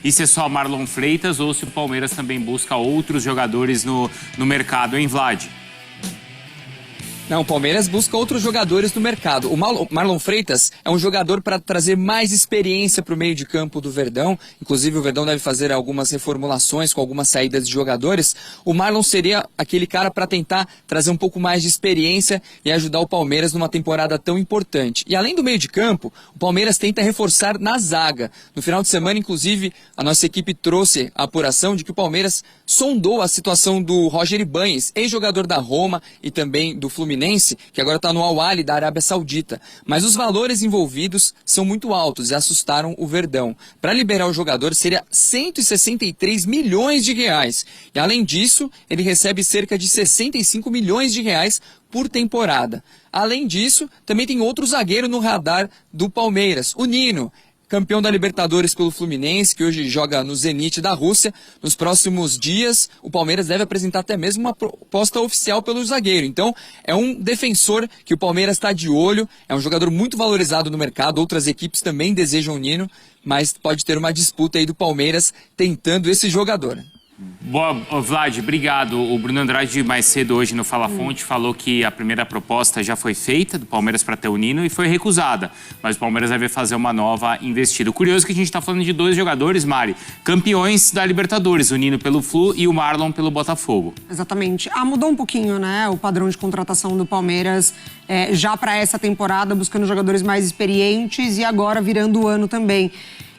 e se é só Marlon Freitas ou se o Palmeiras também busca outros jogadores no mercado, hein, Vlad? Não, o Palmeiras busca outros jogadores no mercado. O Marlon Freitas é um jogador para trazer mais experiência para o meio de campo do Verdão. Inclusive o Verdão deve fazer algumas reformulações com algumas saídas de jogadores. O Marlon seria aquele cara para tentar trazer um pouco mais de experiência e ajudar o Palmeiras numa temporada tão importante. E além do meio de campo, o Palmeiras tenta reforçar na zaga. No final de semana, inclusive, a nossa equipe trouxe a apuração de que o Palmeiras sondou a situação do Roger Ibáñez, ex-jogador da Roma e também do Fluminense, que agora está no Al-Ahly da Arábia Saudita. Mas os valores envolvidos são muito altos e assustaram o Verdão. Para liberar o jogador seria 163 milhões de reais. E além disso, ele recebe cerca de 65 milhões de reais por temporada. Além disso, também tem outro zagueiro no radar do Palmeiras, o Nino, campeão da Libertadores pelo Fluminense, que hoje joga no Zenit da Rússia. Nos próximos dias, o Palmeiras deve apresentar até mesmo uma proposta oficial pelo zagueiro. Então, é um defensor que o Palmeiras está de olho, é um jogador muito valorizado no mercado, outras equipes também desejam o Nino, mas pode ter uma disputa aí do Palmeiras tentando esse jogador. Boa, Vlad, obrigado. O Bruno Andrade, mais cedo hoje no Fala Fonte, falou que a primeira proposta já foi feita do Palmeiras para ter o Nino e foi recusada. Mas o Palmeiras deve fazer uma nova investida. O curioso é que a gente está falando de dois jogadores, Mari, campeões da Libertadores, o Nino pelo Flu e o Marlon pelo Botafogo. Exatamente. Mudou um pouquinho, né, o padrão de contratação do Palmeiras já para essa temporada, buscando jogadores mais experientes e agora virando o ano também.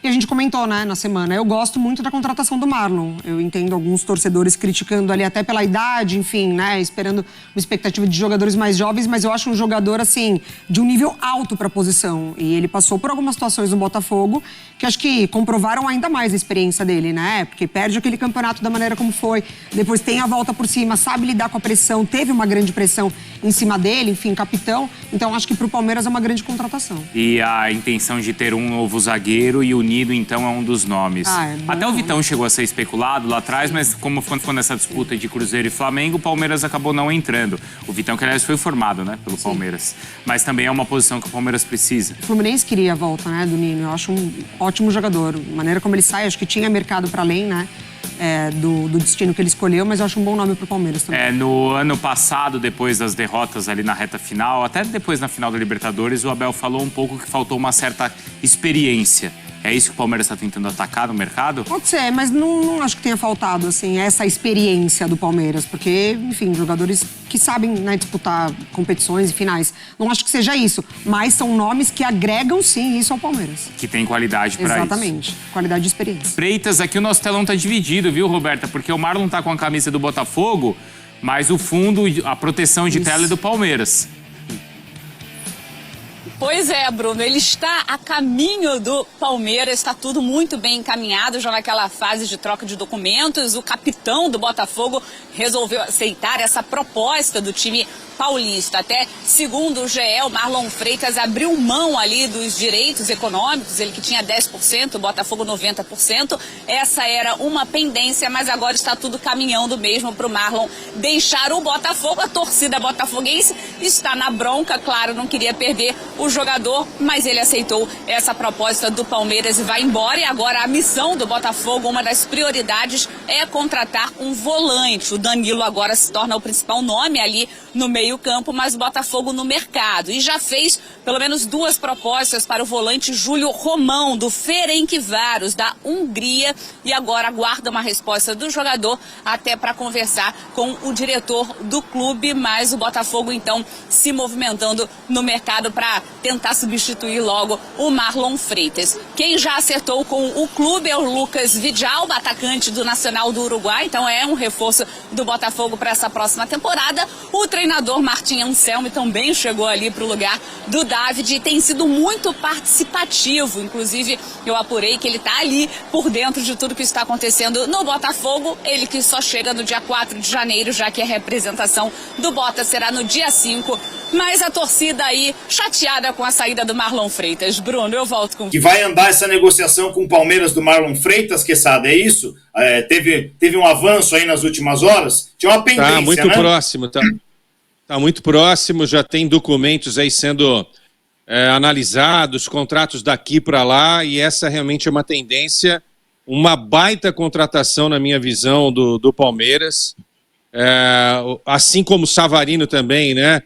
E a gente comentou, né, na semana, eu gosto muito da contratação do Marlon. Eu entendo alguns torcedores criticando ali até pela idade, enfim, né, esperando uma expectativa de jogadores mais jovens, mas eu acho um jogador, assim, de um nível alto para a posição. E ele passou por algumas situações no Botafogo que acho que comprovaram ainda mais a experiência dele, né, porque perde aquele campeonato da maneira como foi, depois tem a volta por cima, sabe lidar com a pressão, teve uma grande pressão em cima dele, enfim, capitão. Então acho que para o Palmeiras é uma grande contratação. E a intenção de ter um novo zagueiro e o Nino, então, é um dos nomes. Até o Vitão chegou a ser especulado lá atrás, mas como ficou nessa disputa de Cruzeiro e Flamengo, o Palmeiras acabou não entrando. O Vitão, que aliás foi formado, né, pelo Palmeiras. Mas também é uma posição que o Palmeiras precisa. O Fluminense queria a volta, né, do Nino. Eu acho um ótimo jogador. A maneira como ele sai, acho que tinha mercado para além, né, do destino que ele escolheu, mas eu acho um bom nome pro Palmeiras também. No ano passado, depois das derrotas ali na reta final, até depois na final da Libertadores, o Abel falou um pouco que faltou uma certa experiência. É isso que o Palmeiras está tentando atacar no mercado? Pode ser, mas não acho que tenha faltado, assim, essa experiência do Palmeiras, porque, enfim, jogadores que sabem, né, disputar competições e finais. Não acho que seja isso, mas são nomes que agregam, sim, isso ao Palmeiras. Que tem qualidade para isso. Exatamente, qualidade de experiência. Freitas, aqui o nosso telão tá dividido, viu, Roberta? Porque o Marlon tá com a camisa do Botafogo, mas o fundo, a proteção de tela é do Palmeiras. Pois é, Bruno, ele está a caminho do Palmeiras, está tudo muito bem encaminhado, já naquela fase de troca de documentos. O capitão do Botafogo resolveu aceitar essa proposta do time paulista. Até, segundo o GE, o Marlon Freitas abriu mão ali dos direitos econômicos, ele que tinha 10%, o Botafogo 90%. Essa era uma pendência, mas agora está tudo caminhando mesmo para o Marlon deixar o Botafogo. A torcida botafoguense está na bronca, claro, não queria perder o jogador, mas ele aceitou essa proposta do Palmeiras e vai embora. E agora a missão do Botafogo, uma das prioridades, é contratar um volante. O Danilo agora se torna o principal nome ali no meio-campo, mas o Botafogo no mercado. E já fez pelo menos 2 propostas para o volante Júlio Romão, do Ferencváros, da Hungria, e agora aguarda uma resposta do jogador até para conversar com o diretor do clube, mas o Botafogo então se movimentando no mercado para tentar substituir logo o Marlon Freitas. Quem já acertou com o clube é o Lucas Vidal, atacante do Nacional do Uruguai, então é um reforço do Botafogo para essa próxima temporada. O treinador Martim Anselmi também chegou ali para o lugar do David e tem sido muito participativo. Inclusive, eu apurei que ele está ali por dentro de tudo que está acontecendo no Botafogo. Ele que só chega no dia 4 de janeiro, já que a representação do Bota será no dia 5. Mas a torcida aí chateada com a saída do Marlon Freitas. Bruno, eu volto com... Que vai andar essa negociação com o Palmeiras do Marlon Freitas, Quesada, é isso? Teve um avanço aí nas últimas horas? Tinha uma pendência, tá muito né? próximo, tá muito próximo, já tem documentos aí sendo analisados, contratos daqui para lá, e essa realmente é uma tendência uma baita contratação, na minha visão, do Palmeiras. Assim como o Savarino também, né?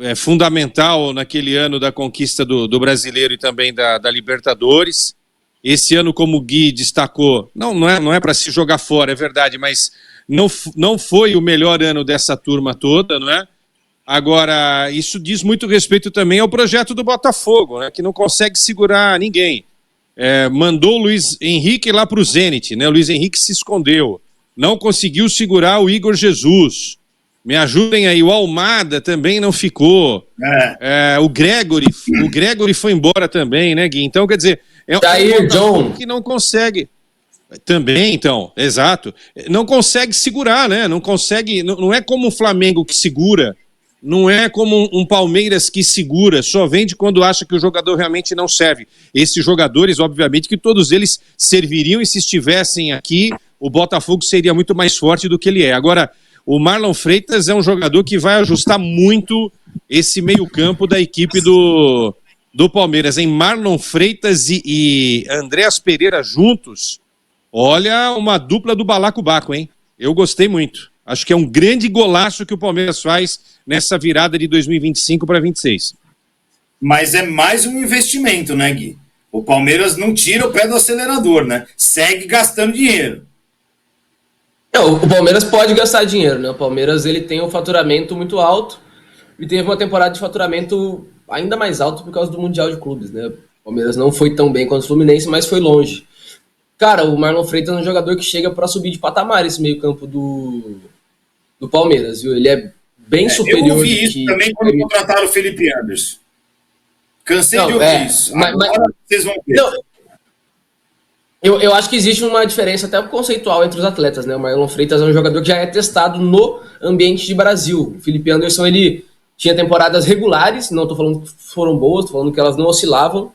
É fundamental naquele ano da conquista do Brasileiro e também da Libertadores. Esse ano, como o Gui destacou, não é para se jogar fora, é verdade, mas não foi o melhor ano dessa turma toda, não é? Agora, isso diz muito respeito também ao projeto do Botafogo, né? Que não consegue segurar ninguém. Mandou o Luiz Henrique lá para o Zenit, né? O Luiz Henrique se escondeu, não conseguiu segurar o Igor Jesus. Me ajudem aí, o Almada também não ficou. O Gregory foi embora também, né, Gui? Então, quer dizer, Jair John que não consegue. Também, então, exato. Não consegue segurar, né? Não consegue. Não é como o Flamengo que segura. Não é como um Palmeiras que segura, só vende quando acha que o jogador realmente não serve. Esses jogadores, obviamente, que todos eles serviriam e se estivessem aqui, o Botafogo seria muito mais forte do que ele é. Agora, o Marlon Freitas é um jogador que vai ajustar muito esse meio-campo da equipe do Palmeiras. Em Marlon Freitas e Andréas Pereira juntos, olha, uma dupla do balacobaco, hein? Eu gostei muito. Acho que é um grande golaço que o Palmeiras faz nessa virada de 2025 para 2026. Mas é mais um investimento, né, Gui? O Palmeiras não tira o pé do acelerador, né? Segue gastando dinheiro. O Palmeiras pode gastar dinheiro, né? O Palmeiras ele tem um faturamento muito alto e teve uma temporada de faturamento ainda mais alto por causa do Mundial de Clubes, né? O Palmeiras não foi tão bem quanto o Fluminense, mas foi longe. Cara, o Marlon Freitas é um jogador que chega para subir de patamar esse meio-campo do Palmeiras, viu? Ele é bem superior. Eu ouvi isso também quando contrataram o Felipe Anderson. Cansei de ouvir isso. Agora vocês vão ver. Não, eu acho que existe uma diferença até conceitual entre os atletas, né? O Marlon Freitas é um jogador que já é testado no ambiente de Brasil. O Felipe Anderson, ele tinha temporadas regulares, não estou falando que foram boas, estou falando que elas não oscilavam.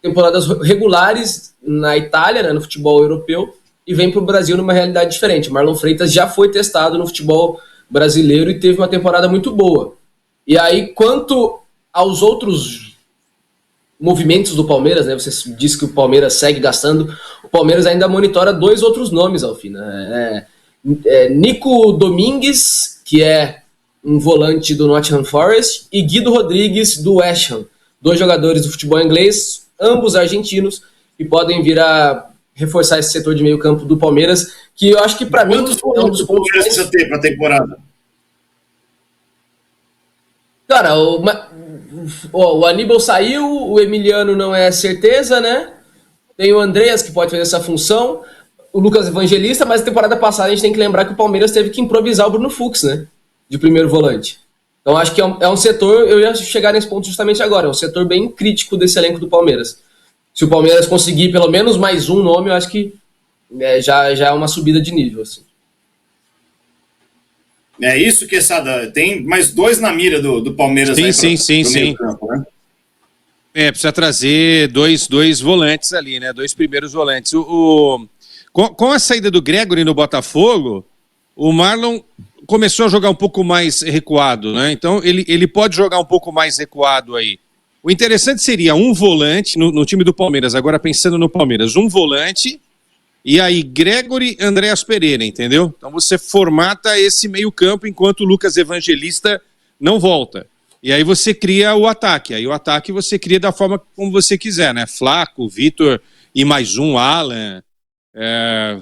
Temporadas regulares na Itália, né, no futebol europeu, e vem para o Brasil numa realidade diferente. O Marlon Freitas já foi testado no futebol brasileiro e teve uma temporada muito boa. E aí, quanto aos outros movimentos do Palmeiras, né? Você disse que o Palmeiras segue gastando. O Palmeiras ainda monitora 2 outros nomes, Alfim, né? Nico Domingues, que é um volante do Nottingham Forest, e Guido Rodrigues, do West Ham. 2 jogadores do futebol inglês, ambos argentinos, que podem vir a reforçar esse setor de meio campo do Palmeiras, que eu acho que para mim é um dos pontos o Palmeiras precisa ter para a temporada? Cara, o Aníbal saiu, o Emiliano não é certeza, né? Tem o Andreas, que pode fazer essa função, o Lucas Evangelista, mas na temporada passada a gente tem que lembrar que o Palmeiras teve que improvisar o Bruno Fux, né? De primeiro volante. Então acho que é um setor, eu ia chegar nesse ponto justamente agora, é um setor bem crítico desse elenco do Palmeiras. Se o Palmeiras conseguir pelo menos mais um nome, eu acho que já é uma subida de nível, assim. É isso, Quesada. Tem mais 2 na mira do Palmeiras. Sim. Campo, né? Precisa trazer dois volantes ali, né? 2 primeiros volantes. Com a saída do Gregory no Botafogo, o Marlon começou a jogar um pouco mais recuado, né? Então ele pode jogar um pouco mais recuado aí. O interessante seria um volante no time do Palmeiras, agora pensando no Palmeiras, um volante. E aí, Gregory, Andréas Pereira, entendeu? Então você formata esse meio-campo enquanto o Lucas Evangelista não volta. E aí você cria o ataque. Aí o ataque você cria da forma como você quiser, né? Flaco, Vitor e mais um, Alan,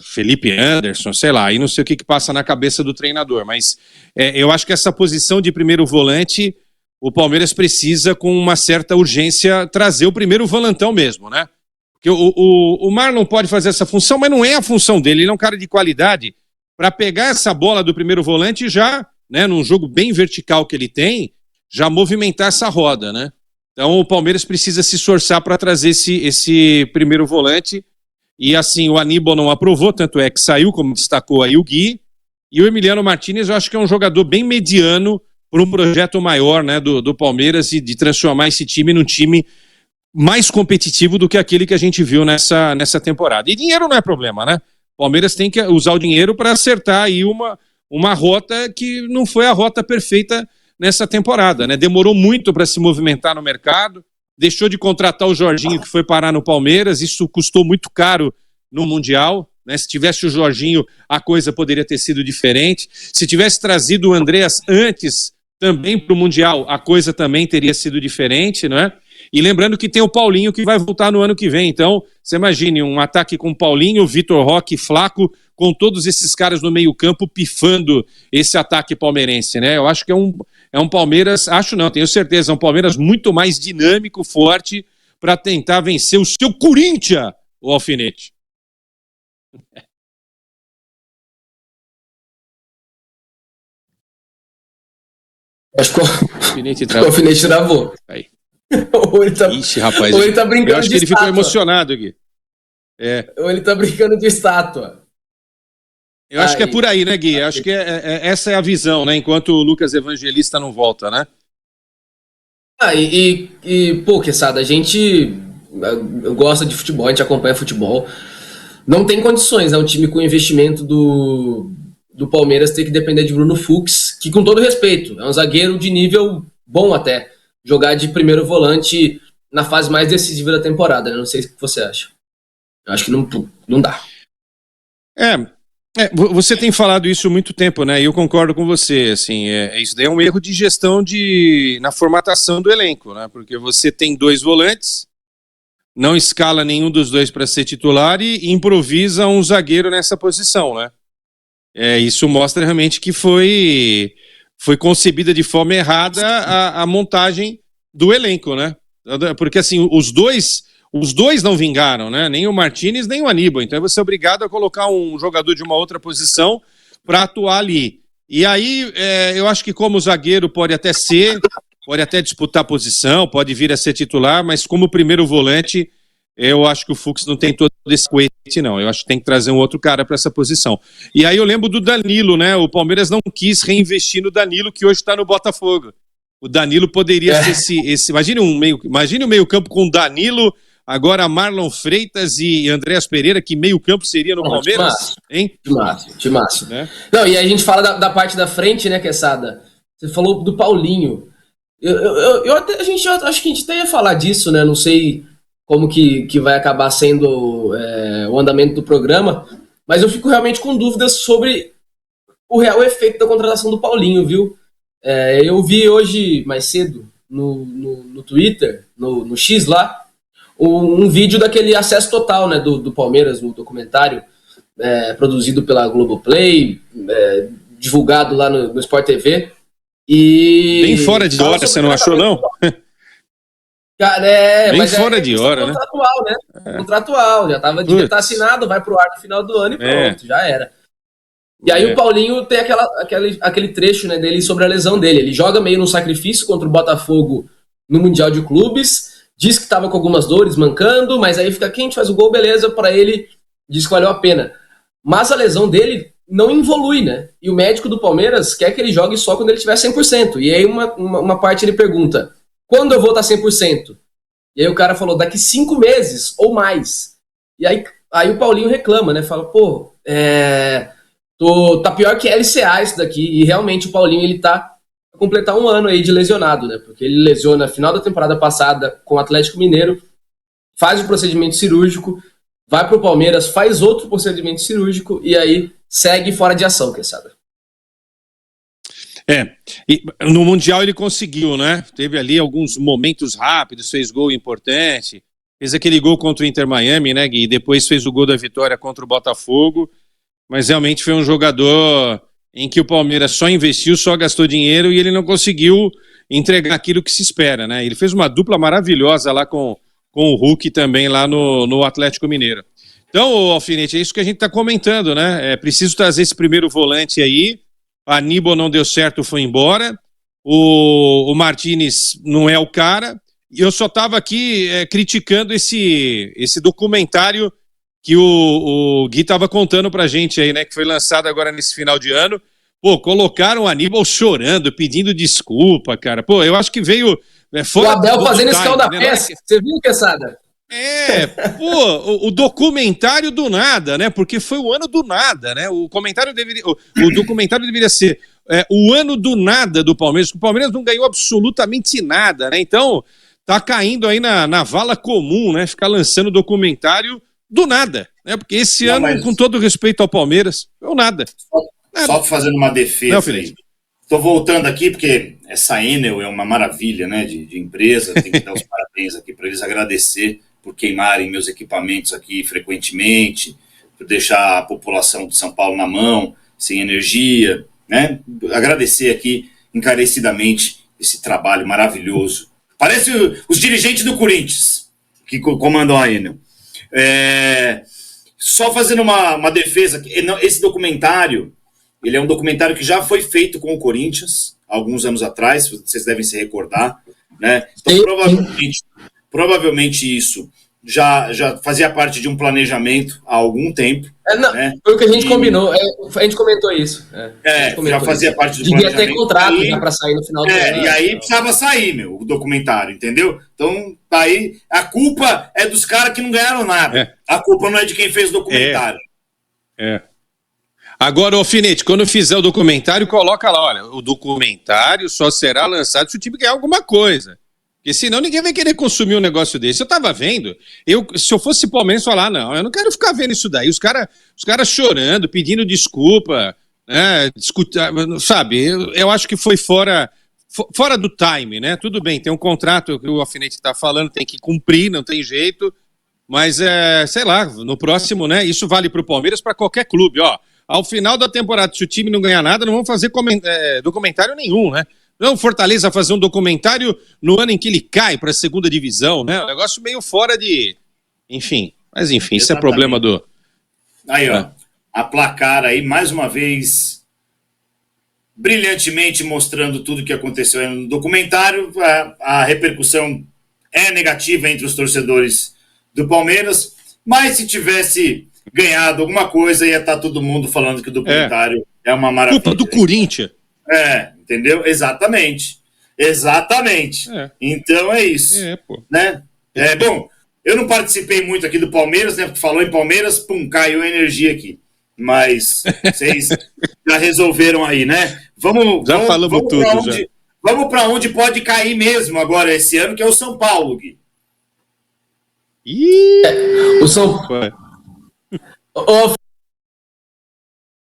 Felipe Anderson, sei lá. Aí não sei o que passa na cabeça do treinador. Mas eu acho que essa posição de primeiro volante, o Palmeiras precisa, com uma certa urgência, trazer o primeiro volantão mesmo, né? Porque o Marlon pode fazer essa função, mas não é a função dele. Ele é um cara de qualidade para pegar essa bola do primeiro volante e já, né, num jogo bem vertical que ele tem, já movimentar essa roda, né? Então o Palmeiras precisa se esforçar para trazer esse primeiro volante. E assim, o Aníbal não aprovou, tanto é que saiu, como destacou aí o Gui. E o Emiliano Martínez, eu acho que é um jogador bem mediano para um projeto maior, né, do Palmeiras, e de transformar esse time num time mais competitivo do que aquele que a gente viu nessa temporada. E dinheiro não é problema, né? O Palmeiras tem que usar o dinheiro para acertar aí uma rota que não foi a rota perfeita nessa temporada, né? Demorou muito para se movimentar no mercado, deixou de contratar o Jorginho, que foi parar no Palmeiras, isso custou muito caro no Mundial, né? Se tivesse o Jorginho, a coisa poderia ter sido diferente. Se tivesse trazido o Andreas antes também para o Mundial, a coisa também teria sido diferente, não é? E lembrando que tem o Paulinho que vai voltar no ano que vem. Então, você imagine um ataque com Paulinho, Vitor Roque, Flaco, com todos esses caras no meio-campo pifando esse ataque palmeirense, né? Eu acho que é um Palmeiras, acho não, tenho certeza, é um Palmeiras muito mais dinâmico, forte, para tentar vencer o seu Corinthians, o Alfinete. Acho que o Alfinete travou. Aí. Ou ele tá, Ixi, rapaz. ou ele tá brincando eu acho que ele ficou emocionado, Gui. Ou ele tá brincando de estátua. Eu acho que é por aí, né, Gui? Acho que essa é a visão, né? Enquanto o Lucas Evangelista não volta, né? Pô, Quesada, a gente gosta de futebol, a gente acompanha futebol. Não tem condições, né? Um time com investimento do Palmeiras ter que depender de Bruno Fux, que, com todo respeito, é um zagueiro de nível bom até. Jogar de primeiro volante na fase mais decisiva da temporada, né? Não sei o que você acha. Eu acho que não dá. Você tem falado isso há muito tempo, né? E eu concordo com você, assim, isso daí é um erro de gestão na formatação do elenco, né? Porque você tem 2 volantes, não escala nenhum dos 2 para ser titular e improvisa um zagueiro nessa posição, né? Isso mostra realmente que foi concebida de forma errada a montagem do elenco, né? Porque, assim, os dois não vingaram, né? Nem o Martínez, nem o Aníbal. Então você é obrigado a colocar um jogador de uma outra posição para atuar ali. E aí, eu acho que como zagueiro pode até disputar posição, pode vir a ser titular, mas como primeiro volante, eu acho que o Fux não tem todo esse coete, não. Eu acho que tem que trazer um outro cara para essa posição. E aí eu lembro do Danilo, né? O Palmeiras não quis reinvestir no Danilo, que hoje está no Botafogo. O Danilo poderia ser esse... Imagine o meio-campo com Danilo, agora Marlon Freitas e Andreas Pereira, que meio-campo seria no Palmeiras, hein? De massa. Né? Não, e aí a gente fala da parte da frente, né, Quesada? Você falou do Paulinho. Acho que a gente até ia falar disso, né? Não sei como que vai acabar sendo o andamento do programa, mas eu fico realmente com dúvidas sobre o real efeito da contratação do Paulinho, viu? Eu vi hoje, mais cedo, no Twitter, no X lá, um vídeo daquele Acesso Total, né, do Palmeiras, no documentário produzido pela Globoplay, divulgado lá no Sport TV. E bem fora de hora, você não achou, não? Cara, bem mas fora de hora, contratual, né? Contratual, já devia estar assinado, vai pro ar no final do ano e pronto, já era. E aí o Paulinho tem aquele trecho, né, dele sobre a lesão dele. Ele joga meio no sacrifício contra o Botafogo no Mundial de Clubes, diz que estava com algumas dores, mancando, mas aí fica quente, faz o gol, beleza, para ele, diz que valeu a pena. Mas a lesão dele não evolui, né? E o médico do Palmeiras quer que ele jogue só quando ele tiver 100%. E aí uma parte ele pergunta, quando eu vou estar 100%? E aí o cara falou, daqui 5 meses ou mais. E aí o Paulinho reclama, né? Fala, pô, tá pior que LCA isso daqui. E realmente o Paulinho, ele tá a completar 1 ano aí de lesionado, né? Porque ele lesiona no final da temporada passada com o Atlético Mineiro, faz o procedimento cirúrgico, vai pro Palmeiras, faz outro procedimento cirúrgico e aí segue fora de ação, Quesada. E no Mundial ele conseguiu, né? Teve ali alguns momentos rápidos, fez gol importante, fez aquele gol contra o Inter Miami, né, Gui? E depois fez o gol da vitória contra o Botafogo, mas realmente foi um jogador em que o Palmeiras só investiu, só gastou dinheiro e ele não conseguiu entregar aquilo que se espera, né? Ele fez uma dupla maravilhosa lá com o Hulk também lá no Atlético Mineiro. Então, Alfinete, é isso que a gente está comentando, né? É preciso trazer esse primeiro volante aí. A Aníbal não deu certo, foi embora. O Martínez não é o cara. E eu só estava aqui criticando esse documentário que o Gui estava contando pra gente aí, né? Que foi lançado agora nesse final de ano. Pô, colocaram o Aníbal chorando, pedindo desculpa, cara. Pô, eu acho que veio... o Abel fazendo esse caldo da peça. Você viu, Quesada? O documentário do nada, né? Porque foi o ano do nada, né? O documentário deveria ser o ano do nada do Palmeiras, porque o Palmeiras não ganhou absolutamente nada, né? Então, tá caindo aí na vala comum, né? Ficar lançando documentário do nada, né? Porque esse Não, ano, mas- com todo respeito ao Palmeiras, é o nada. Só fazendo uma defesa Não, aí. Felipe. Tô voltando aqui porque essa Enel é uma maravilha, né, de empresa. Tenho que dar os parabéns aqui para eles, agradecer por queimarem meus equipamentos aqui frequentemente, por deixar a população de São Paulo na mão, sem energia, né? Agradecer aqui encarecidamente esse trabalho maravilhoso. Parece os dirigentes do Corinthians que comandam a Enel. Só fazendo uma defesa, esse documentário, ele é um documentário que já foi feito com o Corinthians, alguns anos atrás, vocês devem se recordar, né? Então, provavelmente isso já fazia parte de um planejamento há algum tempo. Né? Foi o que a gente combinou, a gente comentou isso. A gente comentou já fazia isso. parte do Devia planejamento. ter contrato Aí, já para sair no final do ano. e aí precisava sair, o documentário, entendeu? Então, aí a culpa é dos caras que não ganharam nada. A culpa não é de quem fez o documentário. Agora, Alfinete, quando fizer o documentário, coloca lá, olha, o documentário só será lançado se o time ganhar alguma coisa. Porque senão ninguém vai querer consumir um negócio desse. Eu tava vendo, se eu fosse Palmeiras, falar, não, eu não quero ficar vendo isso daí. Os caras chorando, pedindo desculpa, né, sabe, eu acho que foi fora do time, né? Tudo bem, tem um contrato que o Alfinete tá falando, tem que cumprir, não tem jeito, mas, sei lá, no próximo, né, isso vale pro Palmeiras, para qualquer clube, ó. Ao final da temporada, se o time não ganhar nada, não vão fazer documentário nenhum, né? Não, Fortaleza fazer um documentário no ano em que ele cai para a segunda divisão, né? Um negócio meio fora de... Enfim, mas enfim, isso é problema do... Aí, ó, a placar aí, mais uma vez, brilhantemente mostrando tudo o que aconteceu aí no documentário. A repercussão é negativa entre os torcedores do Palmeiras, mas se tivesse ganhado alguma coisa, ia estar todo mundo falando que o documentário é uma maravilha. Culpa do Corinthians. Entendeu? Exatamente. Então é isso. Né? Bom, eu não participei muito aqui do Palmeiras, né? Falou em Palmeiras, pum, caiu a energia aqui. Mas vocês já resolveram aí, né? Vamos tudo. Vamos para onde pode cair mesmo agora esse ano, que é o São Paulo, Gui. O São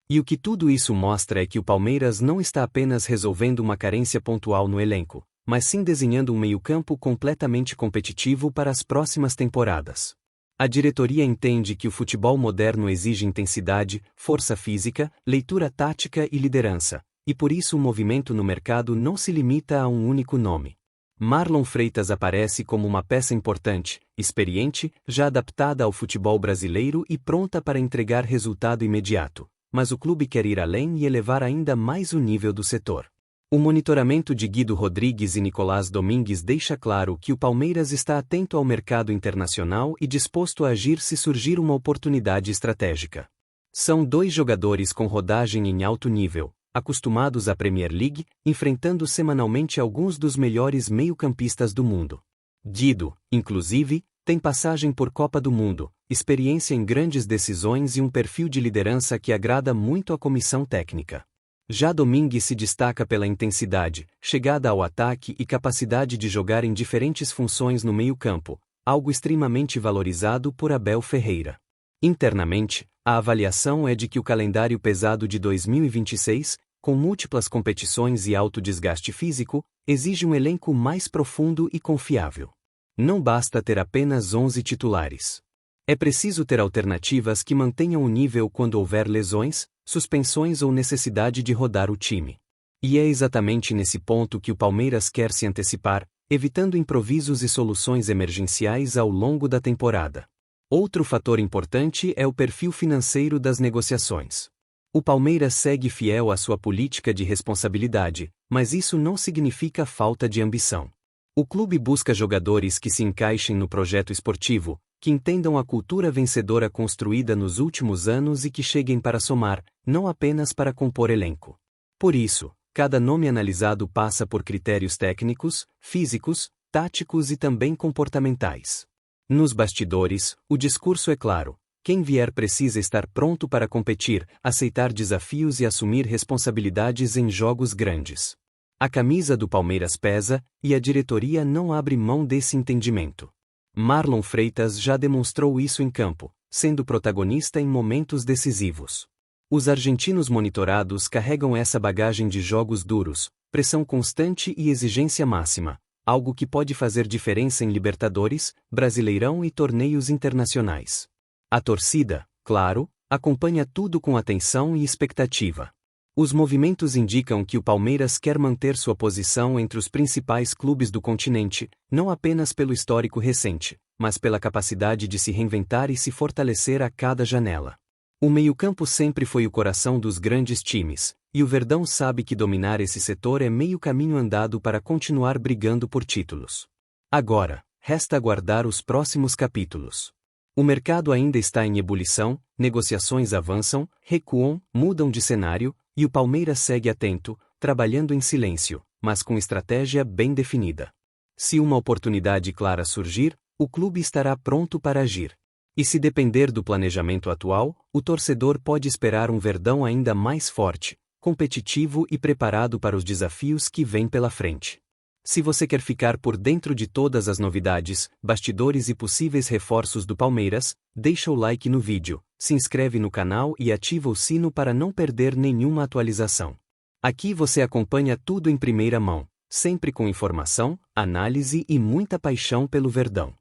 E o que tudo isso mostra é que o Palmeiras não está apenas resolvendo uma carência pontual no elenco, mas sim desenhando um meio-campo completamente competitivo para as próximas temporadas. A diretoria entende que o futebol moderno exige intensidade, força física, leitura tática e liderança, e por isso o movimento no mercado não se limita a um único nome. Marlon Freitas aparece como uma peça importante, experiente, já adaptada ao futebol brasileiro e pronta para entregar resultado imediato. Mas o clube quer ir além e elevar ainda mais o nível do setor. O monitoramento de Guido Rodrigues e Nicolás Domingues deixa claro que o Palmeiras está atento ao mercado internacional e disposto a agir se surgir uma oportunidade estratégica. São dois jogadores com rodagem em alto nível, acostumados à Premier League, enfrentando semanalmente alguns dos melhores meio-campistas do mundo. Guido, inclusive, tem passagem por Copa do Mundo, experiência em grandes decisões e um perfil de liderança que agrada muito à comissão técnica. Já Domingues se destaca pela intensidade, chegada ao ataque e capacidade de jogar em diferentes funções no meio-campo, algo extremamente valorizado por Abel Ferreira. Internamente, a avaliação é de que o calendário pesado de 2026, com múltiplas competições e alto desgaste físico, exige um elenco mais profundo e confiável. Não basta ter apenas 11 titulares. É preciso ter alternativas que mantenham o nível quando houver lesões, suspensões ou necessidade de rodar o time. E é exatamente nesse ponto que o Palmeiras quer se antecipar, evitando improvisos e soluções emergenciais ao longo da temporada. Outro fator importante é o perfil financeiro das negociações. O Palmeiras segue fiel à sua política de responsabilidade, mas isso não significa falta de ambição. O clube busca jogadores que se encaixem no projeto esportivo, que entendam a cultura vencedora construída nos últimos anos e que cheguem para somar, não apenas para compor elenco. Por isso, cada nome analisado passa por critérios técnicos, físicos, táticos e também comportamentais. Nos bastidores, o discurso é claro: quem vier precisa estar pronto para competir, aceitar desafios e assumir responsabilidades em jogos grandes. A camisa do Palmeiras pesa, e a diretoria não abre mão desse entendimento. Marlon Freitas já demonstrou isso em campo, sendo protagonista em momentos decisivos. Os argentinos monitorados carregam essa bagagem de jogos duros, pressão constante e exigência máxima, algo que pode fazer diferença em Libertadores, Brasileirão e torneios internacionais. A torcida, claro, acompanha tudo com atenção e expectativa. Os movimentos indicam que o Palmeiras quer manter sua posição entre os principais clubes do continente, não apenas pelo histórico recente, mas pela capacidade de se reinventar e se fortalecer a cada janela. O meio-campo sempre foi o coração dos grandes times, e o Verdão sabe que dominar esse setor é meio caminho andado para continuar brigando por títulos. Agora, resta aguardar os próximos capítulos. O mercado ainda está em ebulição, negociações avançam, recuam, mudam de cenário, e o Palmeiras segue atento, trabalhando em silêncio, mas com estratégia bem definida. Se uma oportunidade clara surgir, o clube estará pronto para agir. E se depender do planejamento atual, o torcedor pode esperar um Verdão ainda mais forte, competitivo e preparado para os desafios que vêm pela frente. Se você quer ficar por dentro de todas as novidades, bastidores e possíveis reforços do Palmeiras, deixa o like no vídeo, se inscreve no canal e ativa o sino para não perder nenhuma atualização. Aqui você acompanha tudo em primeira mão, sempre com informação, análise e muita paixão pelo Verdão.